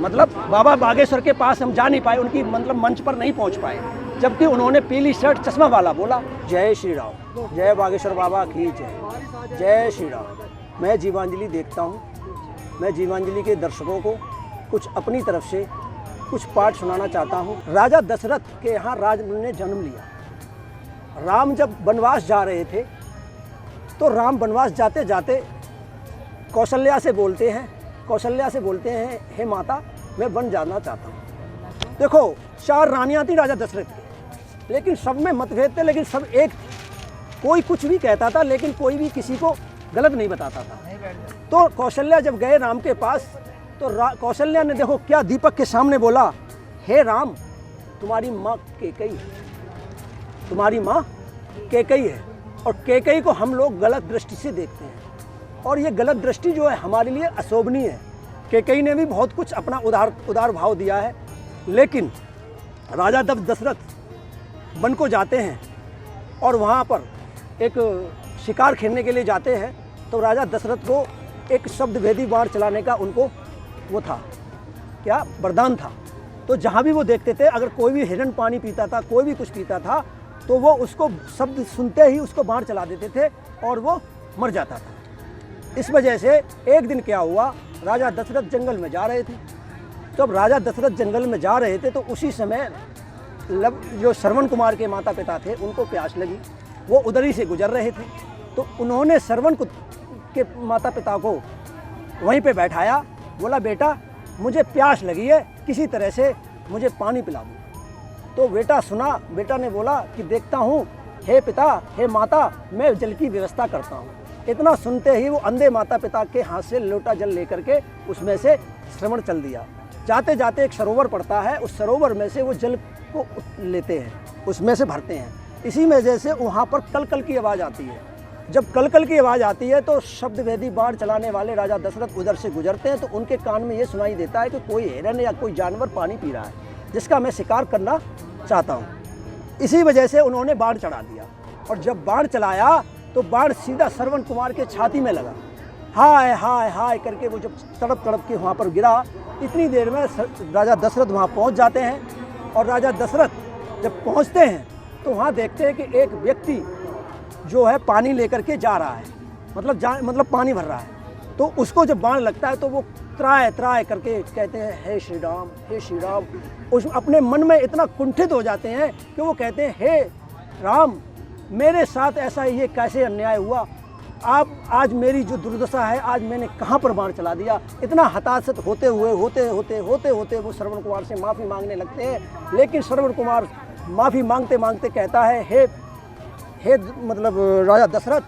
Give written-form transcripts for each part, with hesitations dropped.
मतलब बाबा बागेश्वर के पास हम जा नहीं पाए, उनकी मतलब मंच पर नहीं पहुंच पाए, जबकि उन्होंने पीली शर्ट चश्मा वाला बोला, जय श्री राम, जय बागेश्वर बाबा की जय, जय श्री राम। मैं जीवांजलि देखता हूँ, मैं जीवांजलि के दर्शकों को कुछ अपनी तरफ से कुछ पाठ सुनाना चाहता हूँ। राजा दशरथ के यहाँ राज ने जन्म लिया। राम जब वनवास जा रहे थे तो राम वनवास जाते जाते कौशल्या से बोलते हैं, हे माता मैं वन जाना चाहता हूँ। देखो 4 रानियाँ थी राजा दशरथ की, लेकिन सब में मतभेद थे, लेकिन सब एक, कोई कुछ भी कहता था लेकिन कोई भी किसी को गलत नहीं बताता था। तो कौशल्या जब गए राम के पास तो कौशल्या ने देखो क्या दीपक के सामने बोला, हे राम तुम्हारी माँ कैकेयी है, तुम्हारी माँ कैकेयी है, और कैकेयी को हम लोग गलत दृष्टि से देखते हैं, और ये गलत दृष्टि जो है हमारे लिए अशोभनीय है। कैकेयी ने भी बहुत कुछ अपना उदार भाव दिया है, लेकिन राजा दशरथ वन को जाते हैं और वहाँ पर एक शिकार खेलने के लिए जाते हैं, तो राजा दशरथ को एक शब्द भेदी बाण चलाने का उनको वो था, क्या वरदान था। तो जहाँ भी वो देखते थे, अगर कोई भी हिरण पानी पीता था, कोई भी कुछ पीता था, तो वो उसको शब्द सुनते ही उसको बाण चला देते थे और वो मर जाता था। इस वजह से एक दिन क्या हुआ, राजा दशरथ जंगल में जा रहे थे। जब राजा दशरथ जंगल में जा रहे थे तो उसी समय जो श्रवण कुमार के माता पिता थे उनको प्यास लगी, वो उधर ही से गुजर रहे थे। तो उन्होंने श्रवण के माता पिता को वहीं पे बैठाया, बोला बेटा मुझे प्यास लगी है, किसी तरह से मुझे पानी पिला दो। तो बेटा सुना, बेटा ने बोला कि देखता हूँ हे पिता, हे माता, मैं जल की व्यवस्था करता हूँ। इतना सुनते ही वो अंधे माता पिता के हाथ से लोटा जल लेकर के उसमें से श्रवण चल दिया। जाते जाते एक सरोवर पड़ता है, उस सरोवर में से वो जल को लेते हैं, उसमें से भरते हैं। इसी वजह से वहाँ पर कल कल की आवाज़ आती है। जब कल कल की आवाज़ आती है तो शब्द भेदी बाण चलाने वाले राजा दशरथ उधर से गुजरते हैं, तो उनके कान में ये सुनाई देता है कि कोई हिरन या कोई जानवर पानी पी रहा है, जिसका मैं शिकार करना चाहता हूँ। इसी वजह से उन्होंने बाण चढ़ा दिया, और जब बाण चलाया तो बाण सीधा श्रवण कुमार के छाती में लगा। हाय हाय हाय करके वो जब तड़प तड़प के वहाँ पर गिरा, इतनी देर में राजा दशरथ वहाँ पहुँच जाते हैं। और राजा दशरथ जब पहुँचते हैं तो वहाँ देखते हैं कि एक व्यक्ति जो है पानी लेकर के जा रहा है, मतलब पानी भर रहा है। तो उसको जब बाण लगता है तो वो त्राय त्राय करके कहते हैं हे श्री राम, हे श्री राम। उस अपने मन में इतना कुंठित हो जाते हैं कि वो कहते हैं हे राम, मेरे साथ ऐसा ये कैसे अन्याय हुआ, आप आज मेरी जो दुर्दशा है, आज मैंने कहाँ पर बाण चला दिया। इतना हताशत होते होते वो श्रवण कुमार से माफ़ी मांगने लगते हैं, लेकिन श्रवण कुमार माफ़ी मांगते मांगते कहता है हे मतलब राजा दशरथ,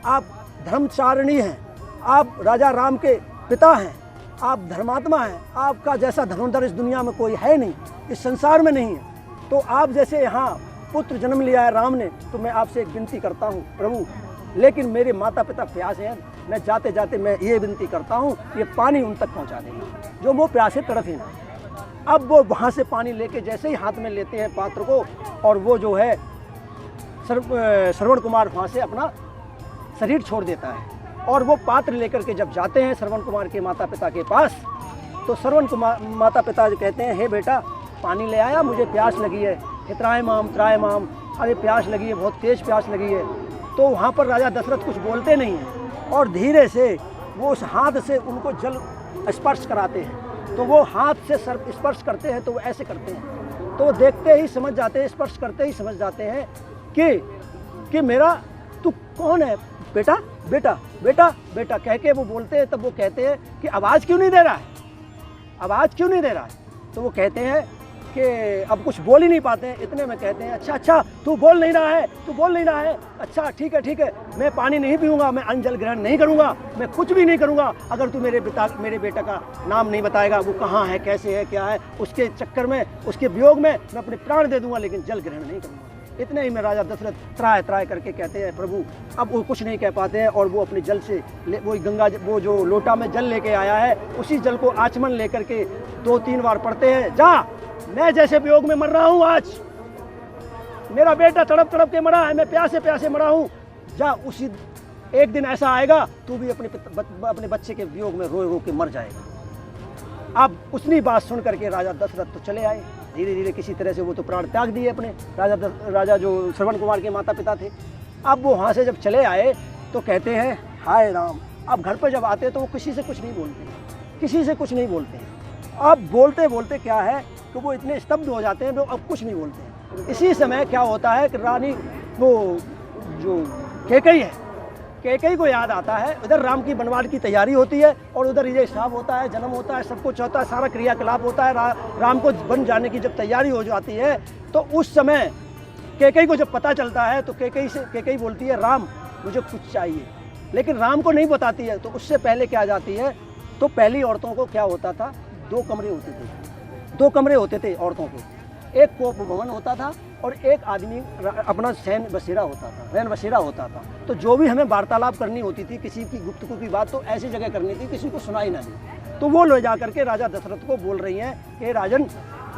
आप धर्मचारिणी हैं, आप राजा राम के पिता हैं, आप धर्मात्मा हैं, आपका जैसा धनुर्धर इस दुनिया में कोई है नहीं, इस संसार में नहीं है। तो आप जैसे यहाँ पुत्र जन्म लिया है राम ने, तो मैं आपसे एक विनती करता हूँ प्रभु, लेकिन मेरे माता पिता प्यासे हैं, मैं जाते जाते मैं ये विनती करता हूँ ये पानी उन तक पहुँचा देंगे जो वो प्यासे तड़फ ही ना। अब वो वहाँ से पानी लेके जैसे ही हाथ में लेते हैं पात्र को, और वो जो है श्रवण कुमार वहाँ से अपना शरीर छोड़ देता है। और वो पात्र लेकर के जब जाते हैं श्रवण कुमार के माता पिता के पास, तो श्रवण कुमार माता पिता कहते हैं हे बेटा पानी ले आया, मुझे प्यास लगी है, त्राय माम, अरे प्यास लगी है, बहुत तेज़ प्यास लगी है। तो वहाँ पर राजा दशरथ कुछ बोलते नहीं हैं, और धीरे से वो उस हाथ से उनको जल स्पर्श कराते हैं। तो वो हाथ से स्पर्श करते हैं, तो वो ऐसे करते हैं, तो वो देखते ही समझ जाते हैं, स्पर्श करते ही समझ जाते हैं कि मेरा तू कौन है बेटा, बेटा बेटा बेटा कह के वो बोलते हैं। तब वो कहते हैं कि आवाज़ क्यों नहीं दे रहा है, आवाज़ क्यों नहीं दे रहा है। तो वो कहते हैं कि अब कुछ बोल ही नहीं पाते हैं। इतने में कहते हैं अच्छा तू बोल नहीं रहा है, अच्छा ठीक है, मैं पानी नहीं पीऊँगा, मैं अन्न जल ग्रहण नहीं करूँगा, मैं कुछ भी नहीं करूँगा अगर तू मेरे बेटा का नाम नहीं बताएगा, वो कहाँ है, कैसे है, क्या है, उसके चक्कर में, उसके वियोग में मैं अपने प्राण दे दूँगा, लेकिन जल ग्रहण नहीं करूँगा। इतने ही में राजा दशरथ त्राय करके कहते हैं प्रभु, अब वो कुछ नहीं कह पाते हैं, और वो अपने जल से वो गंगा, वो जो लोटा में जल लेके आया है, उसी जल को आचमन लेकर के 2-3 बार पढ़ते हैं, जा मैं जैसे वियोग में मर रहा हूँ, आज मेरा बेटा तड़प तड़प के मरा है, मैं प्यासे मरा हूँ, जा उसी एक दिन ऐसा आएगा तू भी अपने बच्चे के वियोग में रो रो के मर जाएगा। अब उसने बात सुन करके राजा दशरथ तो चले आए, धीरे धीरे किसी तरह से वो तो प्राण त्याग दिए अपने, राजा जो श्रवण कुमार के माता पिता थे। अब वो वहाँ से जब चले आए तो कहते हैं हाय राम। अब घर पर जब आते हैं तो वो किसी से कुछ नहीं बोलते, किसी से कुछ नहीं बोलते हैं। अब बोलते बोलते क्या है कि वो इतने स्तब्ध हो जाते हैं, वो अब कुछ नहीं बोलते हैं। इसी समय क्या होता है कि रानी वो जो कैकेयी है, कैकेयी को याद आता है, उधर राम की बनवास की तैयारी होती है और उधर ये हिसाब होता है, जन्म होता है, सब कुछ होता है, सारा क्रियाकलाप होता है। राम को बन जाने की जब तैयारी हो जाती है तो उस समय कैकेयी को जब पता चलता है तो कैकेयी बोलती है राम मुझे कुछ चाहिए, लेकिन राम को नहीं बताती है। तो उससे पहले क्या जाती है, तो पहली औरतों को क्या होता था, 2 कमरे होते थे, 2 कमरे होते थे औरतों को, एक कोप भवन होता था और एक आदमी अपना शयन बसेरा होता था, रैन बसेरा होता था। तो जो भी हमें वार्तालाप करनी होती थी, किसी की गुफ्तगू की बात, तो ऐसी जगह करनी थी किसी को सुनाई ना दे। तो वो ले जा करके राजा दशरथ को बोल रही हैं कि राजन,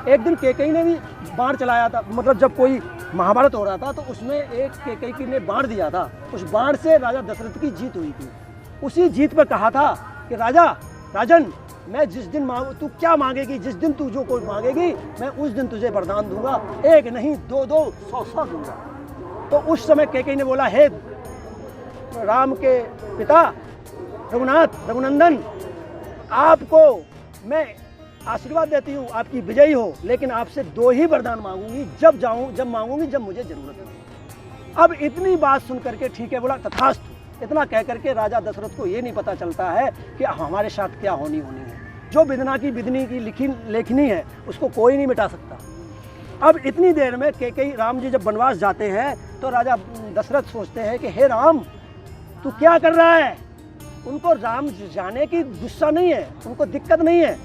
एक दिन कैकेयी ने भी बाण चलाया था, मतलब जब कोई महाभारत हो रहा था तो उसमें एक कैकेयी ने बाण दिया था, उस बाण से राजा दशरथ की जीत हुई थी। उसी जीत पर कहा था कि राजन मैं जिस दिन मांगू, तू क्या मांगेगी, जिस दिन तू जो कोई मांगेगी मैं उस दिन तुझे वरदान दूंगा, 1 नहीं 2 100 दूंगा। तो उस समय कैकेयी ने बोला, हे राम के पिता रघुनंदन, आपको मैं आशीर्वाद देती हूँ, आपकी विजयी हो, लेकिन आपसे 2 ही वरदान मांगूंगी, जब मांगूंगी जब मुझे जरूरत है। अब इतनी बात सुन करके ठीक है बोला, तथास्तु। इतना कह करके राजा दशरथ को ये नहीं पता चलता है कि हमारे साथ क्या होनी है। जो विधनी की लेखनी है उसको कोई नहीं मिटा सकता। अब इतनी देर में कैकेयी, राम जी जब वनवास जाते हैं तो राजा दशरथ सोचते हैं कि हे राम तू क्या कर रहा है। उनको राम जाने की गुस्सा नहीं है, उनको दिक्कत नहीं है,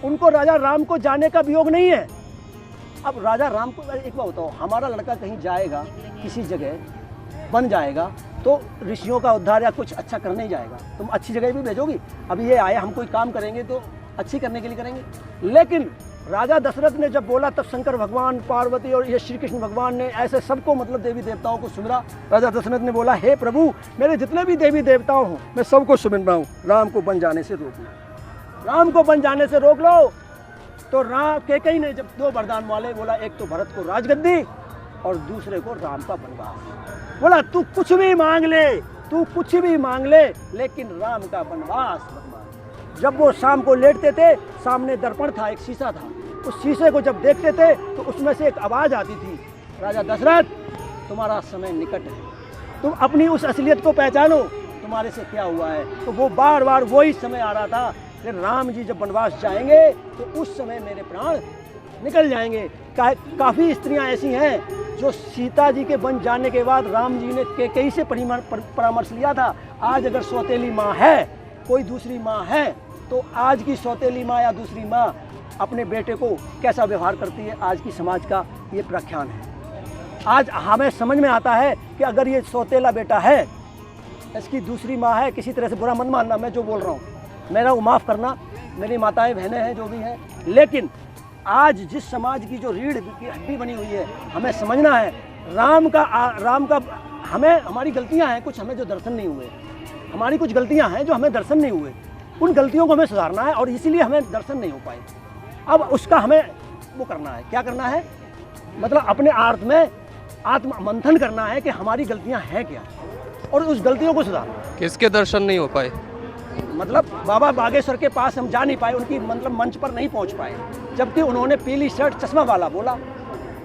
उनको राजा राम को जाने का वियोग नहीं है। अब राजा राम को एक बात बताओ, हमारा लड़का कहीं जाएगा, किसी जगह बन जाएगा तो ऋषियों का उद्धार या कुछ अच्छा करने ही जाएगा, तुम अच्छी जगह भी भेजोगी। अभी ये आए, हम कोई काम करेंगे तो अच्छी करने के लिए करेंगे। लेकिन राजा दशरथ ने जब बोला तब शंकर भगवान, पार्वती और ये श्री कृष्ण भगवान ने ऐसे सबको, मतलब देवी देवताओं को सुमिरा। राजा दशरथ ने बोला, हे प्रभु मेरे जितने भी देवी देवताओं हूँ मैं सबको सुमिर रहा हूँ, राम को बन जाने से रोक लो, राम को बन जाने से रोक लो। तो कैकेयी ने जब 2 वरदान वाले बोला, एक तो भरत को राजगद्दी और दूसरे को राम का वनवास। बोला तू कुछ भी मांग ले, तू कुछ भी मांग ले, लेकिन राम का वनवास मत मांग। जब वो शाम को लेटते थे, सामने दर्पण था, एक शीशा था, उस शीशे को जब देखते थे तो उसमें से एक आवाज़ आती थी, राजा दशरथ तुम्हारा समय निकट है, तुम अपनी उस असलियत को पहचानो, तुम्हारे से क्या हुआ है। तो वो बार बार वही समय आ रहा था कि राम जी जब वनवास जाएंगे तो उस समय मेरे प्राण निकल जाएंगे। काफ़ी स्त्रियां ऐसी हैं जो सीता जी के बन जाने के बाद राम जी ने कैकेयी से परामर्श लिया था, आज अगर सौतेली माँ है, कोई दूसरी माँ है, तो आज की सौतेली माँ या दूसरी माँ अपने बेटे को कैसा व्यवहार करती है, आज की समाज का ये प्रख्यान है। आज हमें समझ में आता है कि अगर ये सौतेला बेटा है, इसकी दूसरी माँ है, किसी तरह से बुरा मत मानना मैं जो बोल रहा हूँ, मेरा वो माफ़ करना, मेरी माताएं बहनें हैं जो भी हैं, लेकिन आज जिस समाज की जो रीढ़ की हड्डी बनी हुई है, हमें समझना है राम का हमें, हमारी गलतियां हैं कुछ, हमें जो दर्शन नहीं हुए, हमारी कुछ गलतियां हैं जो हमें दर्शन नहीं हुए, उन गलतियों को हमें सुधारना है और इसीलिए हमें दर्शन नहीं हो पाए। अब उसका हमें वो करना है, क्या करना है, मतलब अपने आर्थ में आत्म मंथन करना है कि हमारी गलतियां हैं क्या और उस गलतियों को सुधारना। किसके दर्शन नहीं हो पाए, मतलब बाबा बागेश्वर के पास हम जा नहीं पाए, उनकी मतलब मंच पर नहीं पहुंच पाए, जबकि उन्होंने पीली शर्ट चश्मा वाला बोला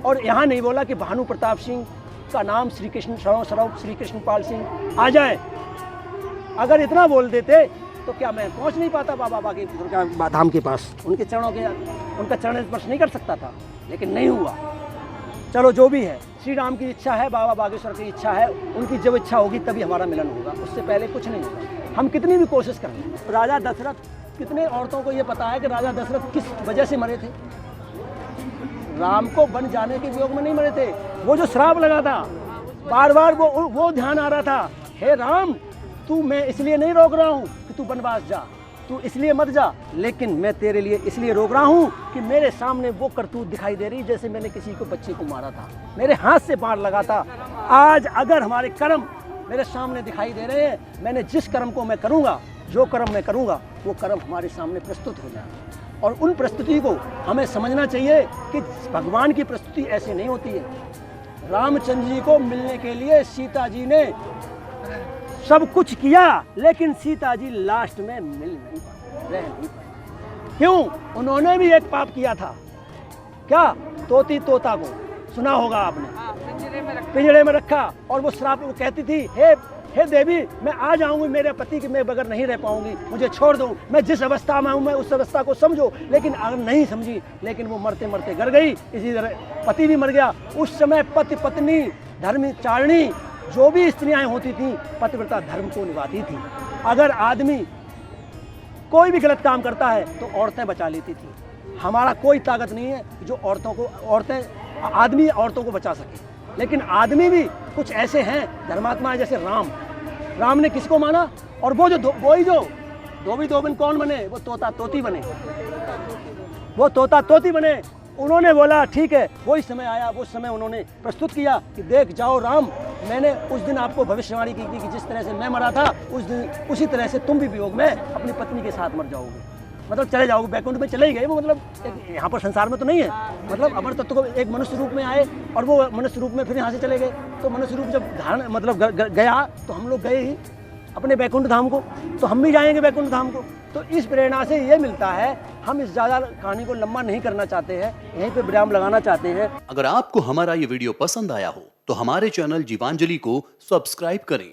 और यहाँ नहीं बोला कि भानु प्रताप सिंह का नाम श्री कृष्ण स्वरूप श्री कृष्णपाल सिंह आ जाए। अगर इतना बोल देते तो क्या मैं पहुंच नहीं पाता बाबा बागेश्वर धाम के पास, उनके चरणों के, उनका चरण स्पर्श नहीं कर सकता था, लेकिन नहीं हुआ। चलो जो भी है, श्री राम की इच्छा है, बाबा बागेश्वर की इच्छा है, उनकी जब इच्छा होगी तभी हमारा मिलन होगा, उससे पहले कुछ नहीं होगा, हम कितनी भी कोशिश कर लें। राजा दशरथ, कितने औरतों को ये पता है कि राजा दशरथ किस वजह से मरे थे, राम को बन जाने के वियोग में नहीं मरे थे। वो जो श्राप लगा था, बार बार वो ध्यान आ रहा था, हे राम तू, मैं इसलिए नहीं रोक रहा हूँ कि तू वनवास जा, तू इसलिए मत जा, लेकिन मैं तेरे लिए इसलिए रोक रहा हूँ कि मेरे सामने वो करतूत दिखाई दे रही जैसे मैंने किसी को बच्चे को मारा था, मेरे हाथ से बाण लगा था। आज अगर हमारे कर्म मेरे सामने दिखाई दे रहे हैं, मैंने जिस कर्म को मैं करूँगा, जो कर्म मैं करूँगा वो कर्म हमारे सामने प्रस्तुत हो जाए। और उन प्रस्तुति को हमें समझना चाहिए कि भगवान की प्रस्तुति ऐसे नहीं होती है। रामचंद्र जी को मिलने के लिए सीता जी ने सब कुछ किया, लेकिन सीता जी लास्ट में मिल नहीं पाई, रह नहीं पाई। क्यों? उन्होंने भी एक पाप किया था। क्या? तोती तोता को सुना होगा आपने, पिंजरे में रखा और वो श्राप, वो कहती थी हे देवी, मैं आ जाऊंगी मेरे पति के मैं बगैर नहीं रह पाऊंगी, मुझे छोड़ दो, मैं जिस अवस्था में हूँ मैं उस अवस्था को समझो। लेकिन अगर नहीं समझी, लेकिन वो मरते मरते गर गई। इसी तरह पति भी मर गया। उस समय पति पत्नी धर्मचारिणी जो भी स्त्रियाँ होती थीं, पतिव्रता धर्म को निभाती थी। अगर आदमी कोई भी गलत काम करता है तो औरतें बचा लेती थी। हमारा कोई ताकत नहीं है जो आदमी औरतों को बचा सके। लेकिन आदमी भी कुछ ऐसे हैं धर्मात्मा है, जैसे राम ने किसको माना? और वो जो धोबी कौन बने? वो तोता तोती बने। उन्होंने बोला ठीक है, वही समय आया, वो समय उन्होंने प्रस्तुत किया कि देख जाओ राम, मैंने उस दिन आपको भविष्यवाणी की थी कि जिस तरह से मैं मरा था उस दिन उसी तरह से तुम भी वियोग में अपनी पत्नी के साथ मर जाओगे, मतलब चले जाओगे, बैकुंठ में चले ही गए वो। मतलब यहाँ पर संसार में तो नहीं है, मतलब अमर तत्व को एक मनुष्य रूप में आए और वो मनुष्य रूप में फिर यहाँ से चले गए। तो मनुष्य रूप जब धारण मतलब गया तो हम लोग गए ही अपने बैकुंठ धाम को, तो हम भी जाएंगे बैकुंठ धाम को। तो इस प्रेरणा से ये मिलता है। हम इस ज़्यादा कहानी को लंबा नहीं करना चाहते हैं, यहीं पे विराम लगाना चाहते हैं। अगर आपको हमारा ये वीडियो पसंद आया हो तो हमारे चैनल जीवांजलि को सब्सक्राइब करें